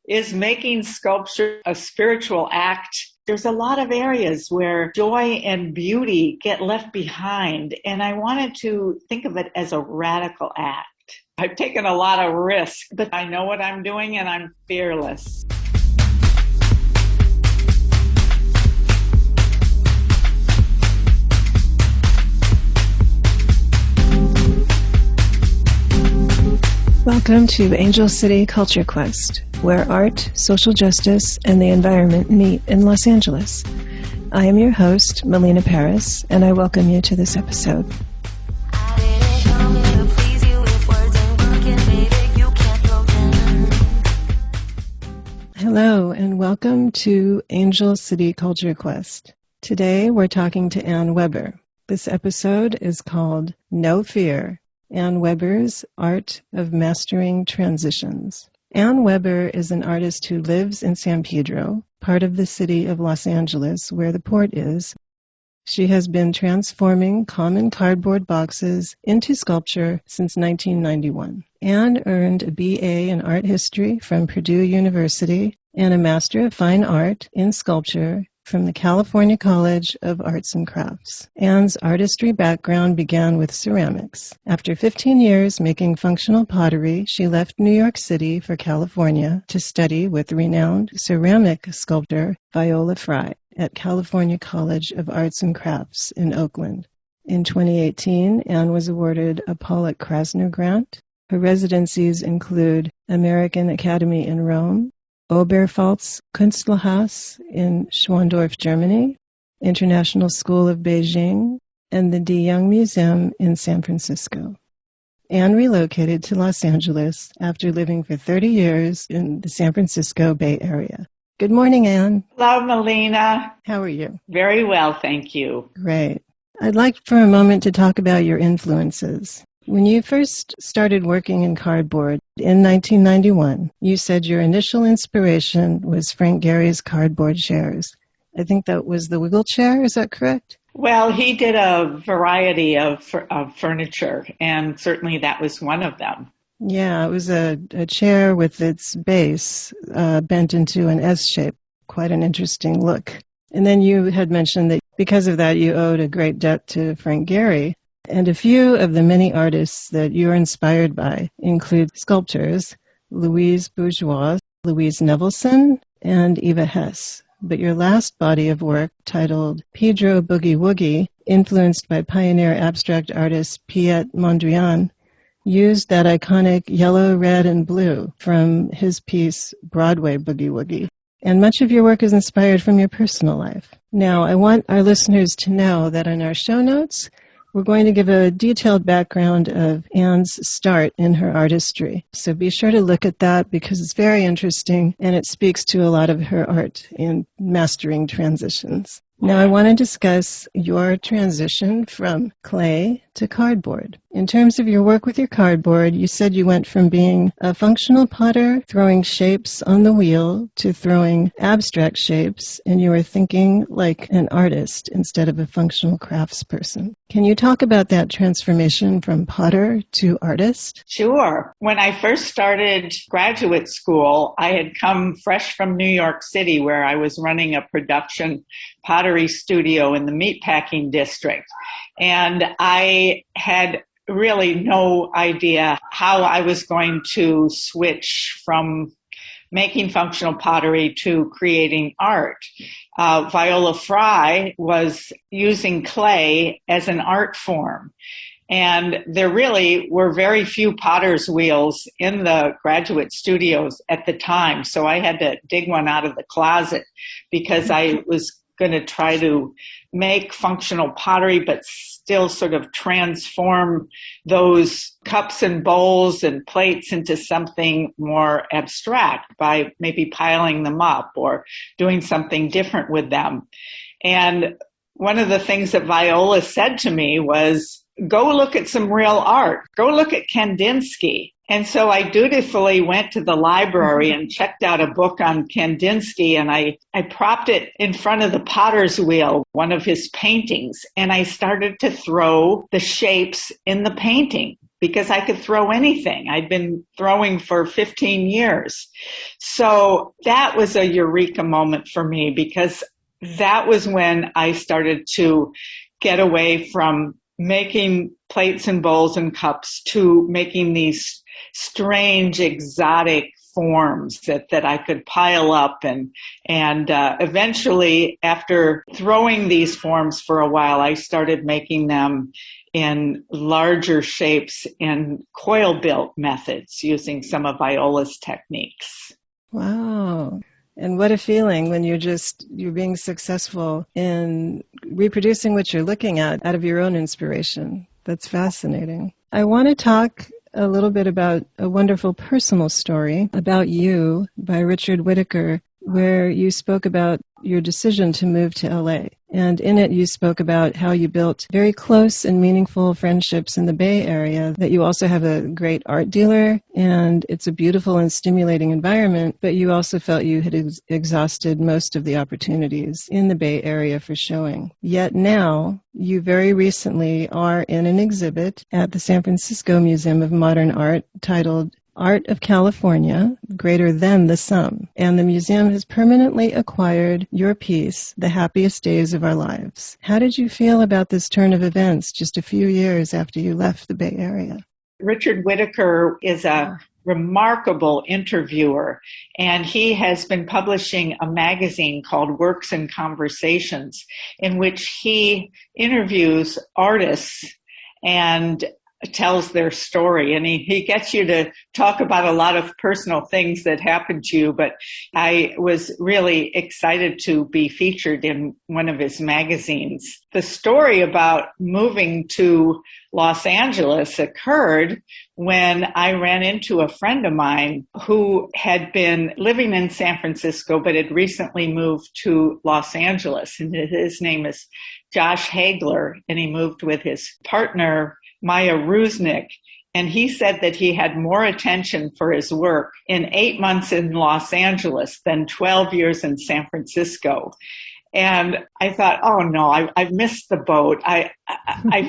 is making sculpture a spiritual act. There's a lot of areas where joy and beauty get left behind, and I wanted to think of it as a radical act. I've taken a lot of risk, but I know what I'm doing and I'm fearless. Welcome to Angel City Culture Quest, where art, social justice, and the environment meet in Los Angeles. I am your host, Melina Paris, and I welcome you to this episode. Hello, and welcome to Angel City Culture Quest. Today, we're talking to Ann Weber. This episode is called No Fear, Ann Weber's Art of Mastering Transitions. Ann Weber is an artist who lives in San Pedro, part of the city of Los Angeles, where the port is. She has been transforming common cardboard boxes into sculpture since 1991. Ann earned a BA in art history from Purdue University and a Master of Fine Art in Sculpture from the California College of Arts and Crafts. Ann's artistry background began with ceramics. After 15 years making functional pottery, she left New York City for California to study with renowned ceramic sculptor Viola Frey at California College of Arts and Crafts in Oakland. In 2018, Ann was awarded a Pollock Krasner Grant. Her residencies include American Academy in Rome, Oberpfalz Künstlerhaus in Schwandorf, Germany, International School of Beijing, and the De Young Museum in San Francisco. Ann relocated to Los Angeles after living for 30 years in the San Francisco Bay Area. Good morning, Ann. Hello, Melina. How are you? Very well, thank you. Great. I'd like for a moment to talk about your influences. When you first started working in cardboard in 1991, you said your initial inspiration was Frank Gehry's cardboard chairs. I think that was the Wiggle chair, is that correct? Well, he did a variety of furniture, and certainly that was one of them. Yeah, it was a chair with its base bent into an S shape. Quite an interesting look. And then you had mentioned that because of that, you owed a great debt to Frank Gehry. And a few of the many artists that you're inspired by include sculptors Louise Bourgeois, Louise Nevelson, and Eva Hesse. But your last body of work, titled Pedro Boogie Woogie, influenced by pioneer abstract artist Piet Mondrian, used that iconic yellow, red, and blue from his piece Broadway Boogie Woogie. And much of your work is inspired from your personal life. Now, I want our listeners to know that in our show notes, we're going to give a detailed background of Ann's start in her artistry. So be sure to look at that because it's very interesting and it speaks to a lot of her art in mastering transitions. Now I want to discuss your transition from clay to cardboard. In terms of your work with your cardboard, you said you went from being a functional potter, throwing shapes on the wheel, to throwing abstract shapes, and you were thinking like an artist instead of a functional craftsperson. Can you talk about that transformation from potter to artist? Sure. When I first started graduate school, I had come fresh from New York City where I was running a production pottery studio in the meatpacking district. And I had really no idea how I was going to switch from making functional pottery to creating art. Viola Frey was using clay as an art form. And there really were very few potter's wheels in the graduate studios at the time. So I had to dig one out of the closet because I was going to try to make functional pottery, but still sort of transform those cups and bowls and plates into something more abstract by maybe piling them up or doing something different with them. And one of the things that Viola said to me was, go look at some real art. Go look at Kandinsky. And so I dutifully went to the library and checked out a book on Kandinsky, and I propped it in front of the potter's wheel, one of his paintings, and I started to throw the shapes in the painting. because I could throw anything. I'd been throwing for 15 years. So that was a eureka moment for me, because that was when I started to get away from making plates and bowls and cups to making these strange, exotic forms that I could pile up, and eventually, after throwing these forms for a while, I started making them in larger shapes and coil built methods using some of Viola's techniques. Wow. And what a feeling when you're being successful in reproducing what you're looking at out of your own inspiration. That's fascinating. I want to talk a little bit about a wonderful personal story about you by Richard Whittaker, where you spoke about your decision to move to LA. And in it, you spoke about how you built very close and meaningful friendships in the Bay Area, that you also have a great art dealer, and it's a beautiful and stimulating environment, but you also felt you had exhausted most of the opportunities in the Bay Area for showing. Yet now, you very recently are in an exhibit at the San Francisco Museum of Modern Art titled Art of California, Greater Than the Sum. And the museum has permanently acquired your piece, The Happiest Days of Our Lives. How did you feel about this turn of events just a few years after you left the Bay Area? Richard Whittaker is a remarkable interviewer, and he has been publishing a magazine called Works and Conversations, in which he interviews artists and tells their story, and he gets you to talk about a lot of personal things that happened to you. But I was really excited to be featured in one of his magazines. The story about moving to Los Angeles occurred when I ran into a friend of mine who had been living in San Francisco but had recently moved to Los Angeles, and his name is Josh Hagler, and he moved with his partner Maya Rusnick, and he said that he had more attention for his work in 8 months in Los Angeles than 12 years in San Francisco. And I thought, oh no, I've missed the boat. I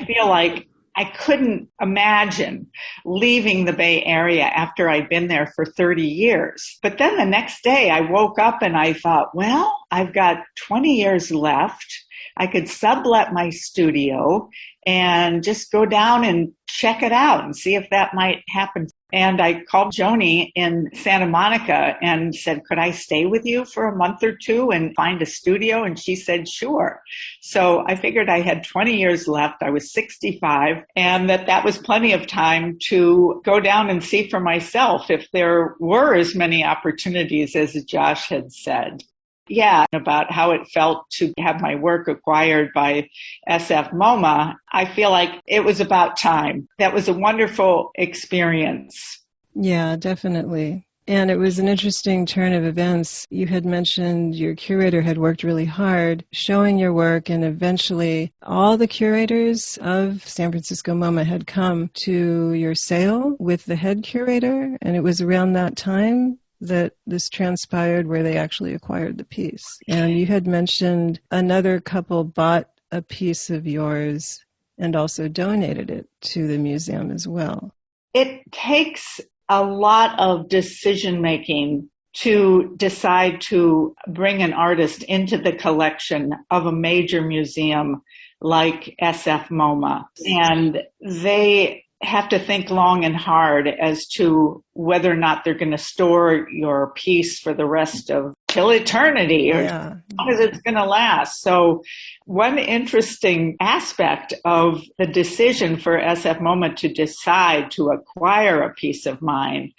feel like I couldn't imagine leaving the Bay Area after I'd been there for 30 years. But then the next day I woke up and I thought, well, I've got 20 years left. I could sublet my studio and just go down and check it out and see if that might happen. And I called Joni in Santa Monica and said, could I stay with you for a month or two and find a studio? And she said, sure. So I figured I had 20 years left. I was 65, and that was plenty of time to go down and see for myself if there were as many opportunities as Josh had said. Yeah, about how it felt to have my work acquired by SF MoMA. I feel like it was about time. That was a wonderful experience. Yeah, definitely. And it was an interesting turn of events. You had mentioned your curator had worked really hard showing your work, and eventually all the curators of San Francisco MoMA had come to your sale with the head curator, and it was around that time that this transpired where they actually acquired the piece. And you had mentioned another couple bought a piece of yours and also donated it to the museum as well. It takes a lot of decision making to decide to bring an artist into the collection of a major museum like SF MoMA. And they have to think long and hard as to whether or not they're going to store your piece for the rest of till eternity, or as long as it's going to last. So one interesting aspect of the decision for SF MoMA to decide to acquire a piece of mine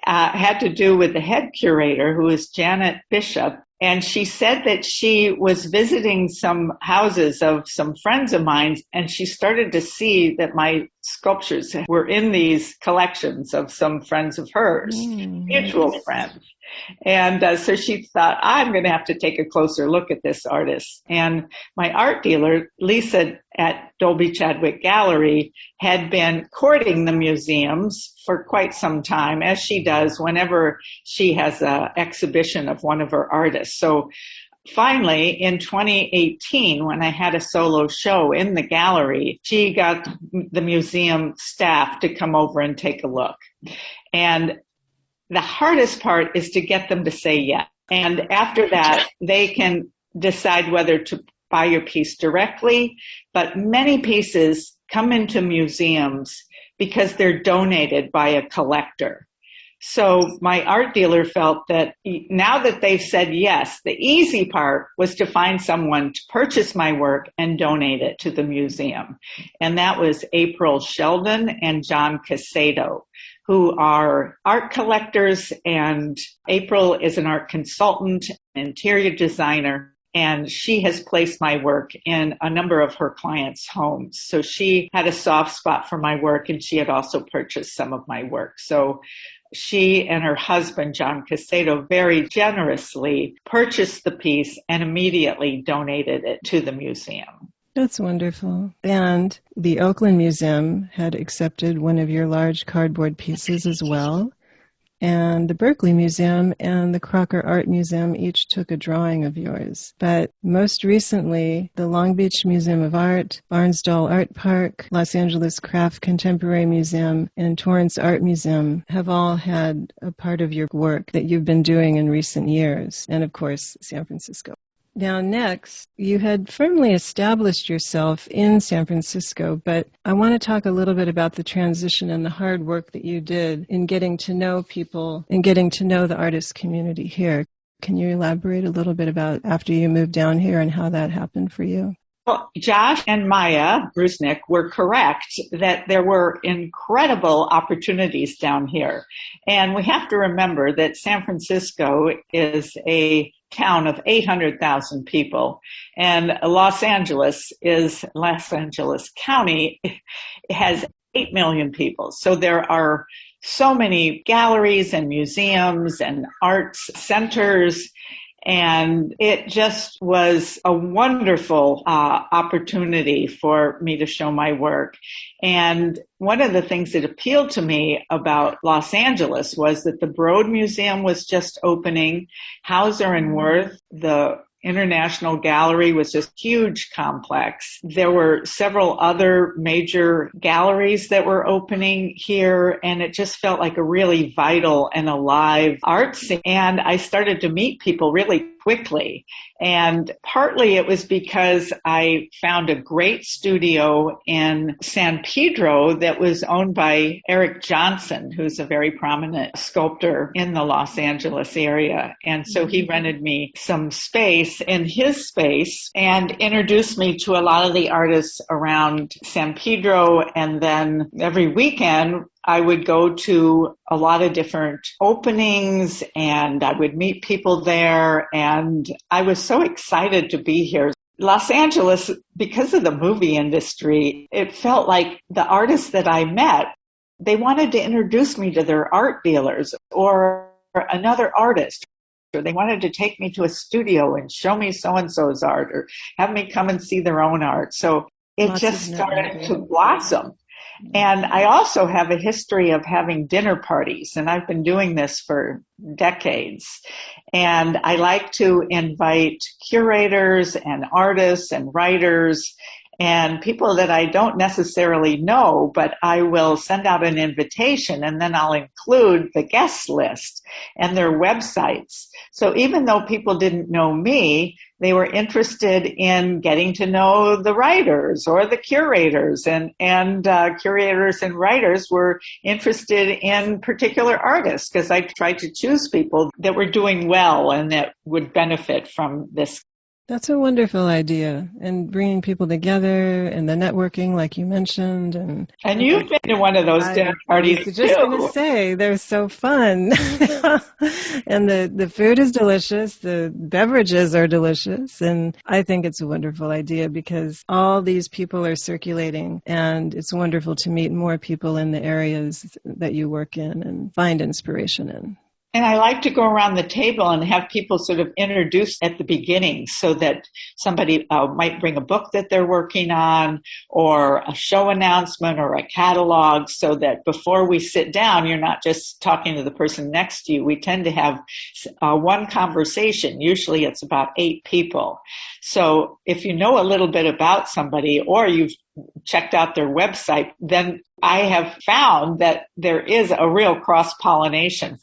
had to do with the head curator, who is Janet Bishop. And she said that she was visiting some houses of some friends of mine, and she started to see that my sculptures were in these collections of some friends of hers, mutual friends. And so she thought, I'm going to have to take a closer look at this artist. And my art dealer, Lisa at Dolby Chadwick Gallery, had been courting the museums for quite some time, as she does whenever she has an exhibition of one of her artists. So finally, in 2018, when I had a solo show in the gallery, she got the museum staff to come over and take a look. And the hardest part is to get them to say yes. And after that, they can decide whether to buy your piece directly. But many pieces come into museums because they're donated by a collector. So my art dealer felt that now that they've said yes, the easy part was to find someone to purchase my work and donate it to the museum. And that was April Sheldon and John Casato, who are art collectors. And April is an art consultant, interior designer, and she has placed my work in a number of her clients' homes. So she had a soft spot for my work, and she had also purchased some of my work. So she and her husband, John Casato, very generously purchased the piece and immediately donated it to the museum. That's wonderful. And the Oakland Museum had accepted one of your large cardboard pieces as well. And the Berkeley Museum and the Crocker Art Museum each took a drawing of yours. But most recently, the Long Beach Museum of Art, Barnsdall Art Park, Los Angeles Craft Contemporary Museum, and Torrance Art Museum have all had a part of your work that you've been doing in recent years. And of course, San Francisco. Now, next, you had firmly established yourself in San Francisco, but I want to talk a little bit about the transition and the hard work that you did in getting to know people and getting to know the artist community here. Can you elaborate a little bit about after you moved down here and how that happened for you? Well, Josh and Maya Brusnick were correct that there were incredible opportunities down here. And we have to remember that San Francisco is a town of 800,000 people, and Los Angeles County has 8 million people. So there are so many galleries and museums and arts centers. And it just was a wonderful opportunity for me to show my work. And one of the things that appealed to me about Los Angeles was that the Broad Museum was just opening. Hauser and Wirth, the International Gallery, was this huge complex. There were several other major galleries that were opening here, and it just felt like a really vital and alive art scene. And I started to meet people really quickly. And partly it was because I found a great studio in San Pedro that was owned by Eric Johnson, who's a very prominent sculptor in the Los Angeles area. And so he rented me some space in his space and introduced me to a lot of the artists around San Pedro. And then every weekend, I would go to a lot of different openings and I would meet people there, and I was so excited to be here. Los Angeles, because of the movie industry, it felt like the artists that I met, they wanted to introduce me to their art dealers or another artist, or they wanted to take me to a studio and show me so-and-so's art or have me come and see their own art. So it just started to blossom. And I also have a history of having dinner parties, and I've been doing this for decades. And I like to invite curators and artists and writers and people that I don't necessarily know, but I will send out an invitation and then I'll include the guest list and their websites. So even though people didn't know me, they were interested in getting to know the writers or the curators, and curators and writers were interested in particular artists because I tried to choose people that were doing well and that would benefit from this. That's a wonderful idea, and bringing people together and the networking, like you mentioned. And you've been to one of those dinner parties, I was just going to say, they're so fun. And the food is delicious, the beverages are delicious, and I think it's a wonderful idea because all these people are circulating, and it's wonderful to meet more people in the areas that you work in and find inspiration in. And I like to go around the table and have people sort of introduce at the beginning so that somebody might bring a book that they're working on or a show announcement or a catalog, so that before we sit down, you're not just talking to the person next to you. We tend to have one conversation. Usually it's about 8 people. So if you know a little bit about somebody or you've checked out their website, then I have found that there is a real cross-pollination.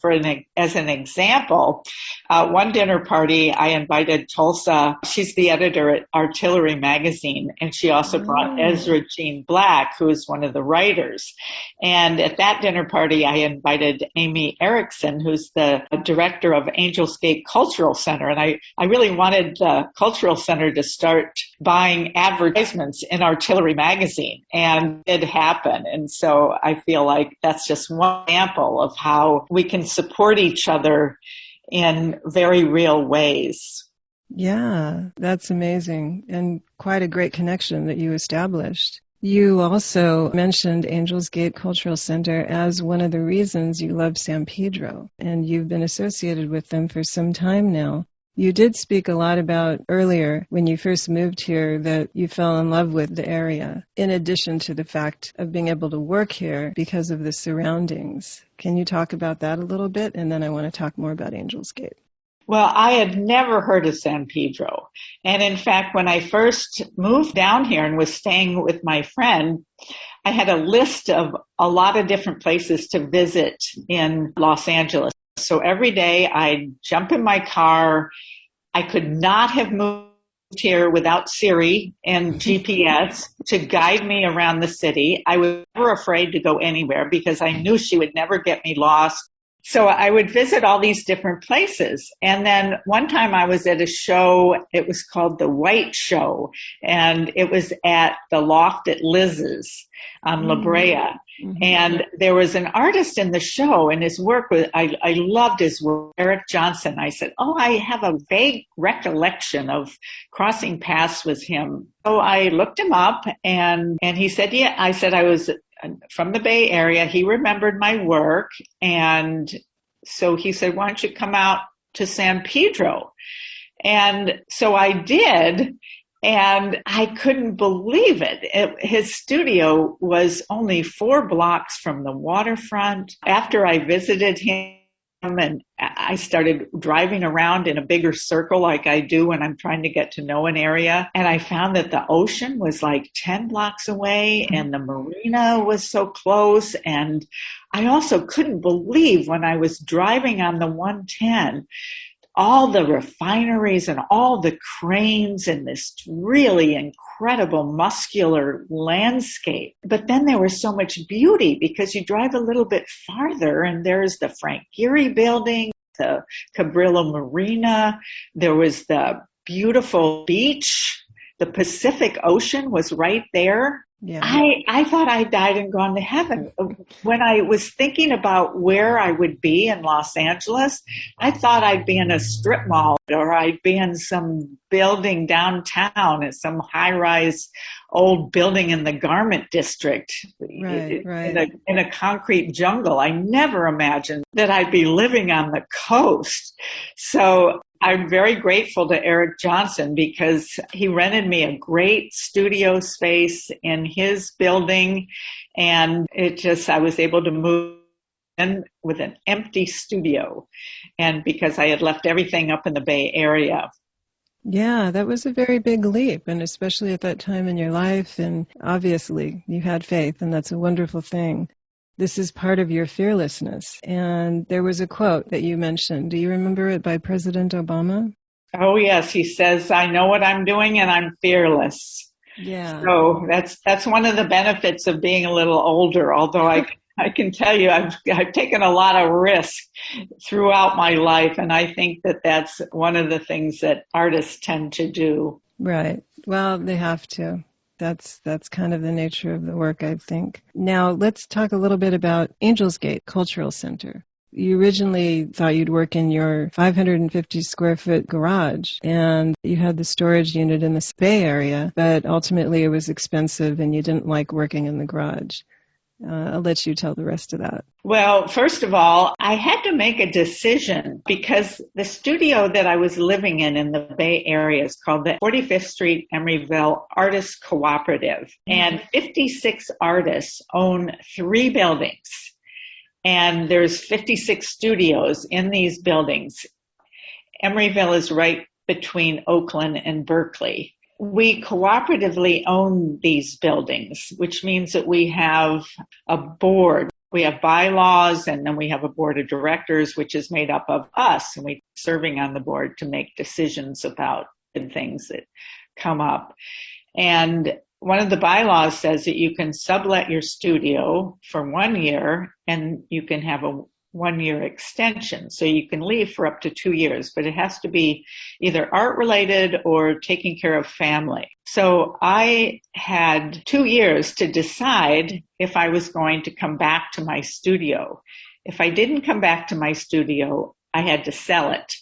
As an example, one dinner party, I invited Tulsa. She's the editor at Artillery Magazine, and she also brought Ezra Jean Black, who is one of the writers. And at that dinner party, I invited Amy Erickson, who's the director of Angels Gate Cultural Center. And I really wanted the Cultural Center to start buying advertisements in Artillery Magazine, and it happened. And so I feel like that's just one example of how we can support each other in very real ways. Yeah, that's amazing, and quite a great connection that you established. You also mentioned Angels Gate Cultural Center as one of the reasons you love San Pedro, and you've been associated with them for some time now. You did speak a lot about earlier when you first moved here that you fell in love with the area, in addition to the fact of being able to work here because of the surroundings. Can you talk about that a little bit? And then I want to talk more about Angels Gate. Well, I had never heard of San Pedro. And in fact, when I first moved down here and was staying with my friend, I had a list of a lot of different places to visit in Los Angeles. So every day I'd jump in my car. I could not have moved here without Siri and GPS to guide me around the city. I was never afraid to go anywhere because I knew she would never get me lost. So I would visit all these different places. And then one time I was at a show, it was called The White Show, and it was at the Loft at Liz's on La Brea. Mm-hmm. And there was an artist in the show, and his work was, I loved his work, Eric Johnson. I said, I have a vague recollection of crossing paths with him. So I looked him up, and he said, yeah. I said I was from the Bay Area. He remembered my work, and so he said, why don't you come out to San Pedro? And so I did, and I couldn't believe it. His studio was only 4 blocks from the waterfront. After I visited him, and I started driving around in a bigger circle like I do when I'm trying to get to know an area. And I found that the ocean was like 10 blocks away and the marina was so close. And I also couldn't believe when I was driving on the 110, all the refineries and all the cranes and this really incredible muscular landscape. But then there was so much beauty because you drive a little bit farther and there's the Frank Gehry building, the Cabrillo Marina. There was the beautiful beach. The Pacific Ocean was right there. Yeah. I thought I died and gone to heaven. When I was thinking about where I would be in Los Angeles, I thought I'd be in a strip mall or I'd be in some building downtown at some high-rise old building in the garment district, right. In a concrete jungle. I never imagined that I'd be living on the coast. So I'm very grateful to Eric Johnson because he rented me a great studio space in his building, and I was able to move in with an empty studio, and because I had left everything up in the Bay Area. Yeah, that was a very big leap, and especially at that time in your life, and obviously you had faith, and that's a wonderful thing. This is part of your fearlessness. And there was a quote that you mentioned. Do you remember it by President Obama? Oh, yes. He says, I know what I'm doing and I'm fearless. Yeah. So that's one of the benefits of being a little older, although I can tell you I've taken a lot of risk throughout my life. And I think that's one of the things that artists tend to do. Right. Well, they have to. That's kind of the nature of the work, I think. Now, let's talk a little bit about Angels Gate Cultural Center. You originally thought you'd work in your 550 square foot garage, and you had the storage unit in the Bay Area, but ultimately it was expensive and you didn't like working in the garage. I'll let you tell the rest of that. Well, first of all, I had to make a decision because the studio that I was living in the Bay Area is called the 45th Street Emeryville Artists Cooperative. And 56 artists own 3 buildings. And there's 56 studios in these buildings. Emeryville is right between Oakland and Berkeley. We cooperatively own these buildings, which means that we have a board. We have bylaws, and then we have a board of directors, which is made up of us, and we're serving on the board to make decisions about things that come up. And one of the bylaws says that you can sublet your studio for 1 year, and you can have a 1-year extension. So you can leave for up to 2 years, but it has to be either art related or taking care of family. So I had 2 years to decide if I was going to come back to my studio. If I didn't come back to my studio, I had to sell it.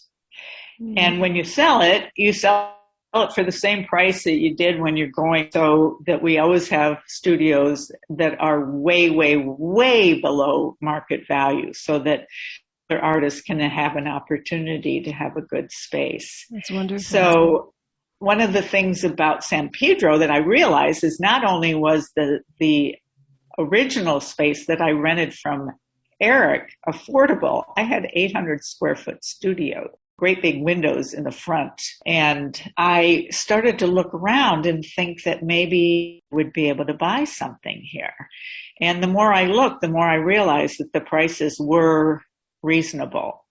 And when you sell it, you sell it for the same price that you did when you're going, so that we always have studios that are way, way, way below market value, so that their artists can have an opportunity to have a good space. That's wonderful. So one of the things about San Pedro that I realized is not only was the original space that I rented from Eric affordable, I had 800 square foot studio, great big windows in the front. And I started to look around and think that maybe I would be able to buy something here. And the more I looked, the more I realized that the prices were reasonable.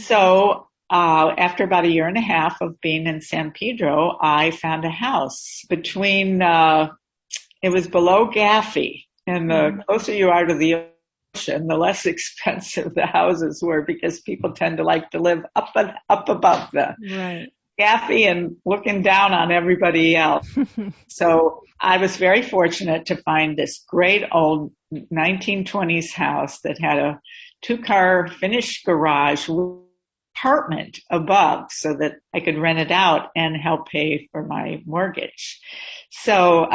So after about a year and a half of being in San Pedro, I found a house between, it was below Gaffey. And the closer you are to the ocean, the less expensive the houses were, because people tend to like to live up above the Gaffey and looking down on everybody else. So I was very fortunate to find this great old 1920s house that had a 2-car finished garage with apartment above, so that I could rent it out and help pay for my mortgage. So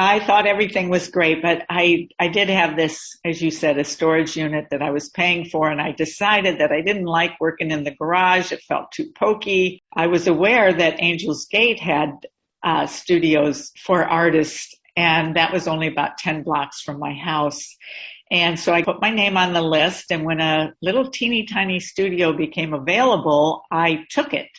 I thought everything was great, but I did have this, as you said, a storage unit that I was paying for, and I decided that I didn't like working in the garage. It felt too pokey. I was aware that Angels Gate had studios for artists, and that was only about 10 blocks from my house. And so I put my name on the list, and when a little teeny tiny studio became available, I took it.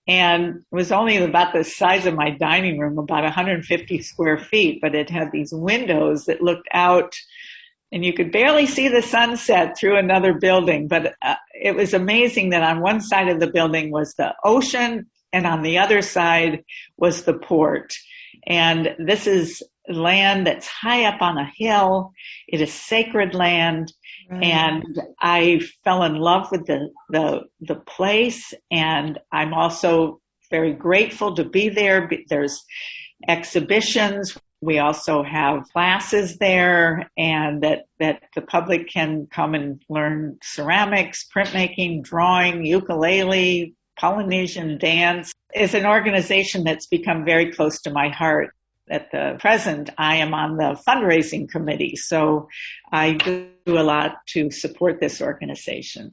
And it was only about the size of my dining room, about 150 square feet, but it had these windows that looked out, and you could barely see the sunset through another building. But it was amazing that on one side of the building was the ocean, and on the other side was the port. And this is land that's high up on a hill. It is sacred land. And I fell in love with the place, and I'm also very grateful to be there. There's exhibitions. We also have classes there, and that the public can come and learn ceramics, printmaking, drawing, ukulele, Polynesian dance. It's an organization that's become very close to my heart. At the present, I am on the fundraising committee, so I do a lot to support this organization.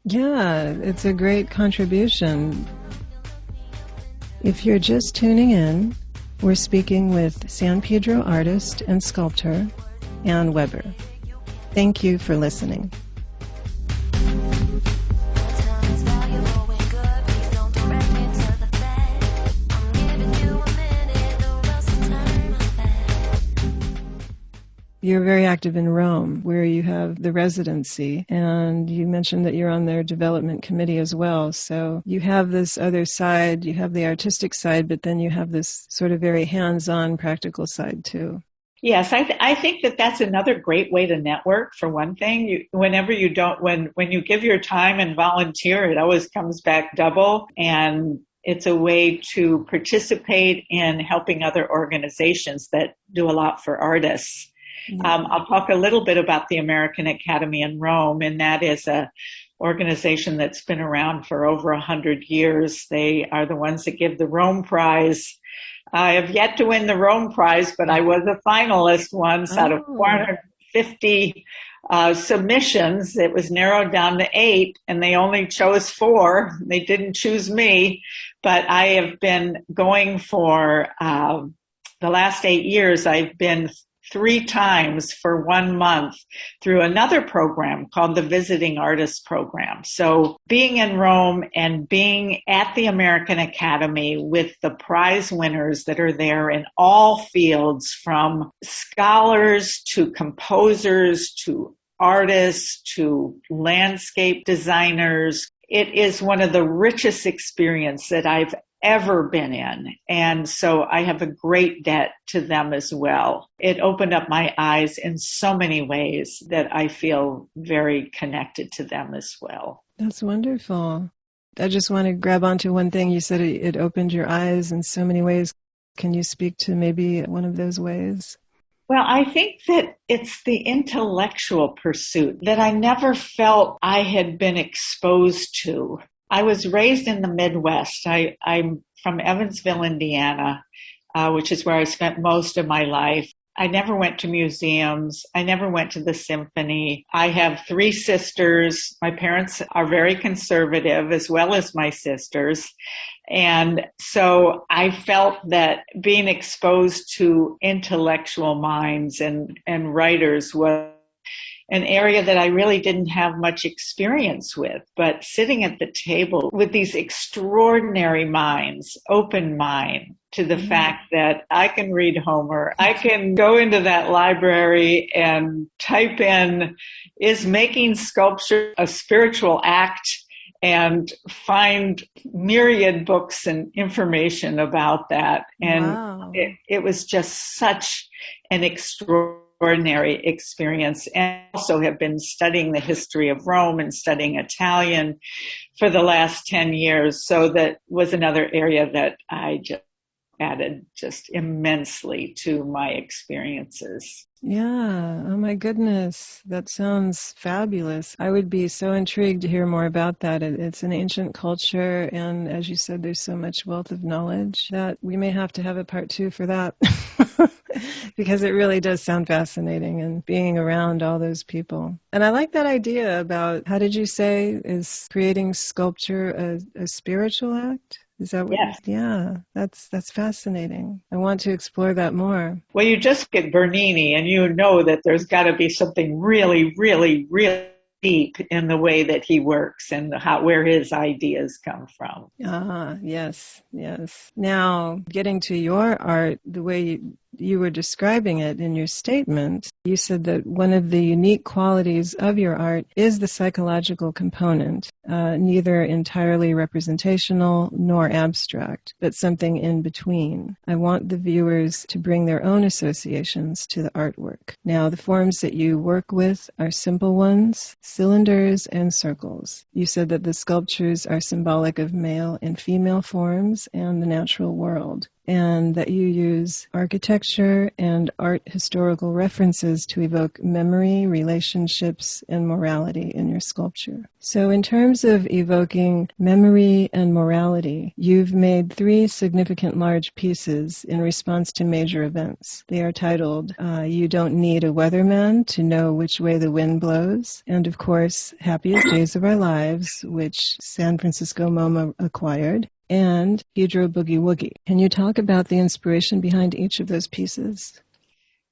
Yeah, it's a great contribution. If you're just tuning in, we're speaking with San Pedro artist and sculptor Ann Weber. Thank you for listening. You're very active in Rome, where you have the residency, and you mentioned that you're on their development committee as well. So you have this other side, you have the artistic side, but then you have this sort of very hands-on practical side too. Yes, I think that that's another great way to network. For one thing, when you give your time and volunteer, it always comes back double, and it's a way to participate in helping other organizations that do a lot for artists. Yeah. I'll talk a little bit about the American Academy in Rome, and that is a organization that's been around for over 100 years. They are the ones that give the Rome Prize. I have yet to win the Rome Prize, but I was a finalist once out of Oh, 450 submissions. It was narrowed down to 8, and they only chose 4. They didn't choose me, but I have been going for the last 8 years. I've been 3 times for 1 month through another program called the Visiting Artist Program. So being in Rome and being at the American Academy with the prize winners that are there in all fields, from scholars to composers to artists to landscape designers, it is one of the richest experiences that I've ever been in. And so I have a great debt to them as well. It opened up my eyes in so many ways that I feel very connected to them as well. that's wonderful. I just want to grab onto one thing. You said it opened your eyes in so many ways. Can you speak to maybe one of those ways? Well, I think that it's the intellectual pursuit that I never felt I had been exposed to. I was raised in the Midwest. I'm from Evansville, Indiana, which is where I spent most of my life. I never went to museums. I never went to the symphony. I have 3 sisters. My parents are very conservative, as well as my sisters. And so I felt that being exposed to intellectual minds and writers was an area that I really didn't have much experience with. But sitting at the table with these extraordinary minds, open mind to the fact that I can read Homer, I can go into that library and type in, is making sculpture a spiritual act? And find myriad books and information about that. And Wow. it was just such an extraordinary experience. And also have been studying the history of Rome and studying Italian for the last 10 years. So that was another area that I just added just immensely to my experiences. Yeah. Oh my goodness. That sounds fabulous. I would be so intrigued to hear more about that. It's an ancient culture, and as you said, there's so much wealth of knowledge that we may have to have a part 2 for that. Because it really does sound fascinating, and being around all those people. And I like that idea about, how did you say, is creating sculpture a spiritual act? Is that what? Yes. Yeah, that's fascinating. I want to explore that more. Well, you just get Bernini and you know that there's got to be something really, really, really deep in the way that he works and where his ideas come from. Ah, yes, yes. Now, getting to your art, the way you were describing it in your statement, you said that one of the unique qualities of your art is the psychological component, neither entirely representational nor abstract, but something in between. I want the viewers to bring their own associations to the artwork. Now, the forms that you work with are simple ones, cylinders and circles. You said that the sculptures are symbolic of male and female forms and the natural world, and that you use architecture and art historical references to evoke memory, relationships, and morality in your sculpture. So in terms of evoking memory and morality, you've made 3 significant large pieces in response to major events. They are titled, You Don't Need a Weatherman to Know Which Way the Wind Blows, and of course, Happiest Days of Our Lives, which San Francisco MoMA acquired, and Pedro Boogie Woogie. Can you talk about the inspiration behind each of those pieces?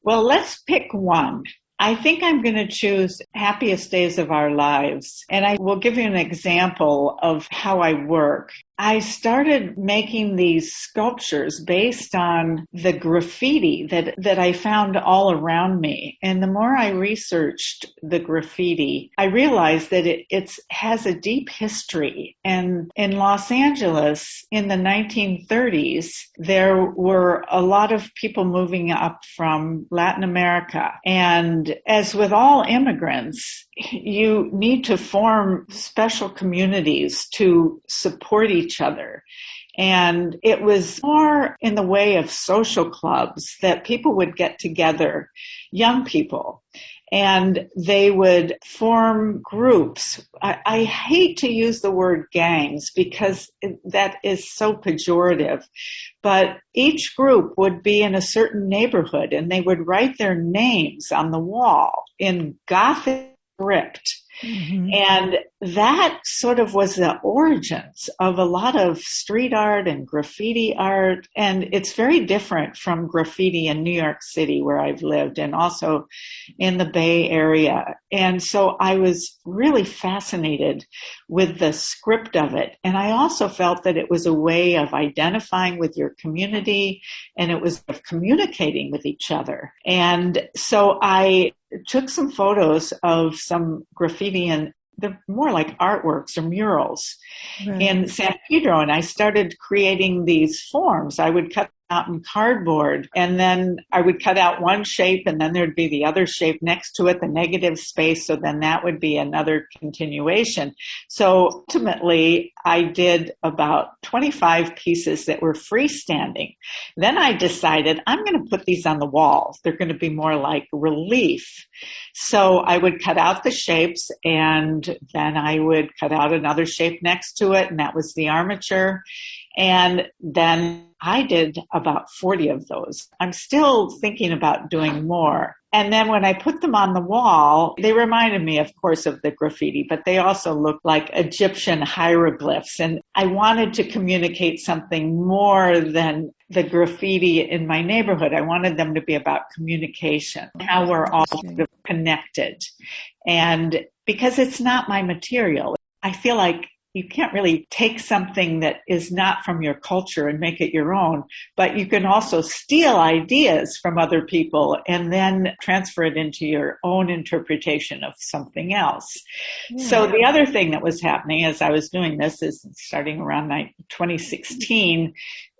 Well, let's pick one. I think I'm going to choose Happiest Days of Our Lives, and I will give you an example of how I work. I started making these sculptures based on the graffiti that I found all around me. And the more I researched the graffiti, I realized that it has a deep history. And in Los Angeles in the 1930s, there were a lot of people moving up from Latin America. And as with all immigrants, you need to form special communities to support each each other. And it was more in the way of social clubs that people would get together, young people, and they would form groups. I hate to use the word gangs because that is so pejorative, but each group would be in a certain neighborhood and they would write their names on the wall in Gothic script. Mm-hmm. And that sort of was the origins of a lot of street art and graffiti art. And it's very different from graffiti in New York City, where I've lived, and also in the Bay Area. And so I was really fascinated with the script of it. And I also felt that it was a way of identifying with your community, and it was of communicating with each other. And so I took some photos of some graffiti, and they're more like artworks or murals in San Pedro. And I started creating these forms. I would cut out in cardboard, and then I would cut out one shape, and then there'd be the other shape next to it, the negative space. So then that would be another continuation. So ultimately, I did about 25 pieces that were freestanding. Then I decided I'm going to put these on the walls. They're going to be more like relief. So I would cut out the shapes, and then I would cut out another shape next to it, and that was the armature. And then I did about 40 of those. I'm still thinking about doing more. And then when I put them on the wall, they reminded me, of course, of the graffiti, but they also looked like Egyptian hieroglyphs. And I wanted to communicate something more than the graffiti in my neighborhood. I wanted them to be about communication, how we're all sort of connected. And because it's not my material, I feel like you can't really take something that is not from your culture and make it your own, but you can also steal ideas from other people and then transfer it into your own interpretation of something else. Yeah. So the other thing that was happening as I was doing this is starting around 2016,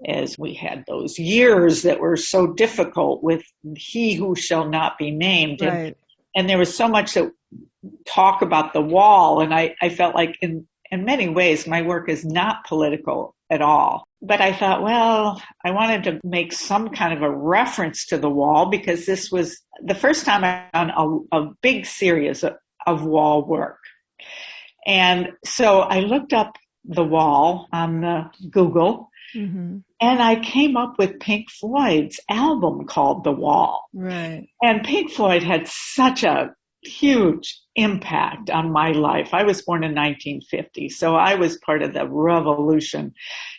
is we had those years that were so difficult with He Who Shall Not Be Named. Right. And there was so much that talk about the wall, and I felt like in many ways, my work is not political at all. But I thought, well, I wanted to make some kind of a reference to the wall because this was the first time I've done a big series of wall work. And so I looked up the wall on the Google, mm-hmm. and I came up with Pink Floyd's album called The Wall. Right. And Pink Floyd had such a huge impact on my life. I was born in 1950, so I was part of the revolution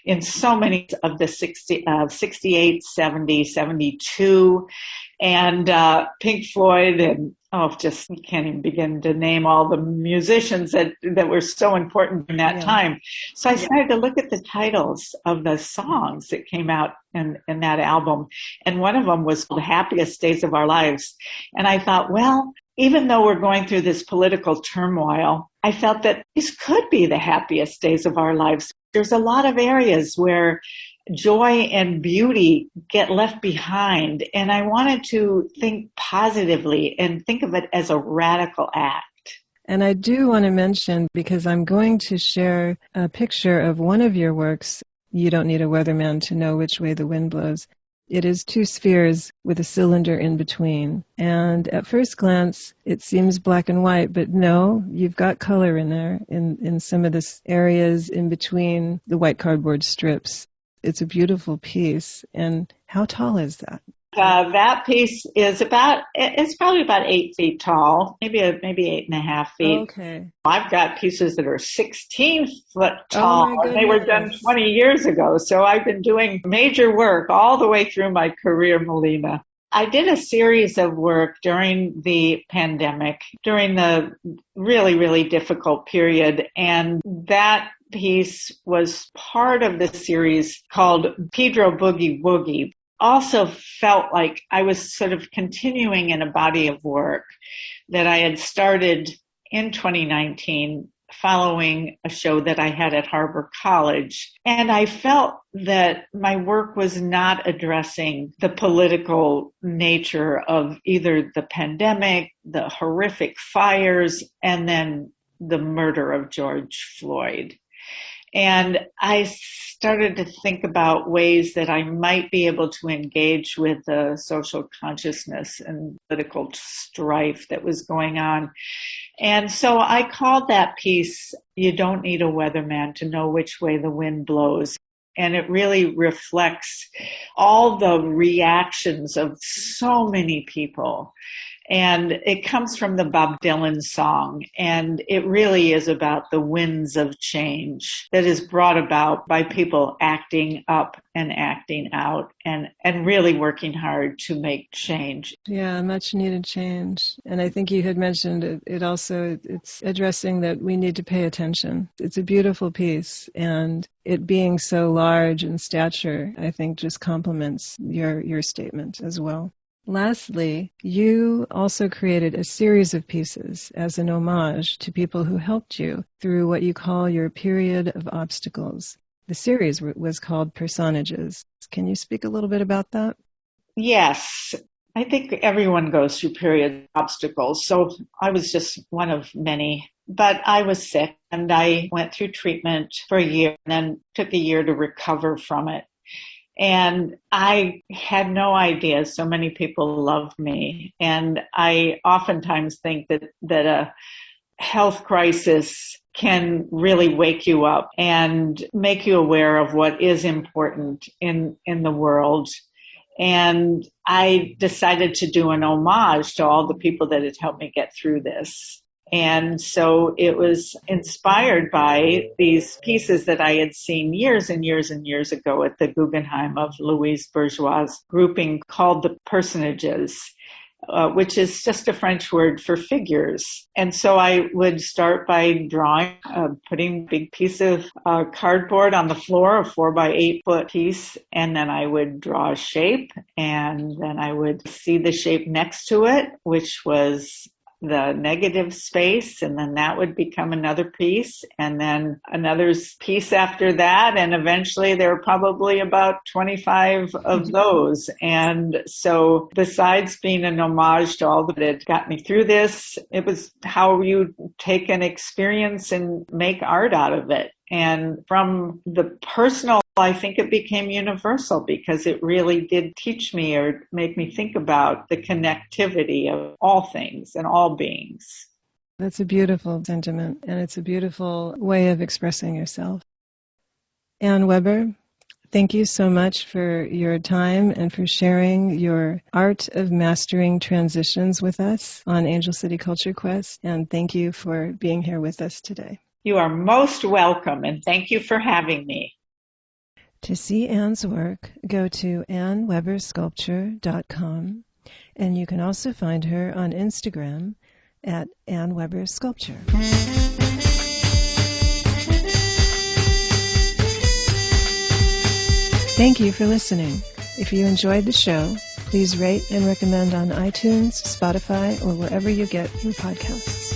in so many of the 68, 70, 72, and Pink Floyd, and just can't even begin to name all the musicians that were so important in that time. So I started to look at the titles of the songs that came out in that album, and one of them was The Happiest Days of Our Lives. And I thought, well, even though we're going through this political turmoil, I felt that these could be the happiest days of our lives. There's a lot of areas where joy and beauty get left behind, and I wanted to think positively and think of it as a radical act. And I do want to mention, because I'm going to share a picture of one of your works, You Don't Need a Weatherman to Know Which Way the Wind Blows. It is two spheres with a cylinder in between. And at first glance, it seems black and white, but no, you've got color in there in some of the areas in between the white cardboard strips. It's a beautiful piece. And how tall is that? That piece is it's probably about 8 feet tall, maybe 8.5 feet. Okay. I've got pieces that are 16 foot tall, and they were done 20 years ago. So I've been doing major work all the way through my career, Melina. I did a series of work during the pandemic, during the really, really difficult period, and that piece was part of the series called Pedro Boogie Woogie. Also felt like I was sort of continuing in a body of work that I had started in 2019 following a show that I had at Harbor College. And I felt that my work was not addressing the political nature of either the pandemic, the horrific fires, and then the murder of George Floyd. And I started to think about ways that I might be able to engage with the social consciousness and political strife that was going on. And so I called that piece, "You Don't Need a Weatherman to Know Which Way the Wind Blows." And it really reflects all the reactions of so many people. And it comes from the Bob Dylan song. And it really is about the winds of change that is brought about by people acting up and acting out and really working hard to make change. Yeah, much needed change. And I think you had mentioned it's addressing that we need to pay attention. It's a beautiful piece, and it being so large in stature, I think just complements your statement as well. Lastly, you also created a series of pieces as an homage to people who helped you through what you call your period of obstacles. The series was called Personages. Can you speak a little bit about that? Yes. I think everyone goes through period obstacles. So I was just one of many. But I was sick and I went through treatment for a year and then took a year to recover from it. And I had no idea so many people loved me. And I oftentimes think that a health crisis can really wake you up and make you aware of what is important in the world. And I decided to do an homage to all the people that had helped me get through this. And so it was inspired by these pieces that I had seen years and years and years ago at the Guggenheim of Louise Bourgeois' grouping called the Personages, which is just a French word for figures. And so I would start by drawing, putting a big piece of cardboard on the floor, a 4x8 foot piece, and then I would draw a shape, and then I would see the shape next to it, which was the negative space, and then that would become another piece, and then another piece after that, and eventually there were probably about 25 of those. And so besides being an homage to all that had got me through this, it was how you take an experience and make art out of it. And from the personal, I think it became universal because it really did teach me or make me think about the connectivity of all things and all beings. That's a beautiful sentiment, and it's a beautiful way of expressing yourself. Ann Weber, thank you so much for your time and for sharing your art of mastering transitions with us on Angel City Culture Quest. And thank you for being here with us today. You are most welcome, and thank you for having me. To see Ann's work, go to AnnWeberSculpture.com, and you can also find her on Instagram at Ann Weber Sculpture. Thank you for listening. If you enjoyed the show, please rate and recommend on iTunes, Spotify, or wherever you get your podcasts.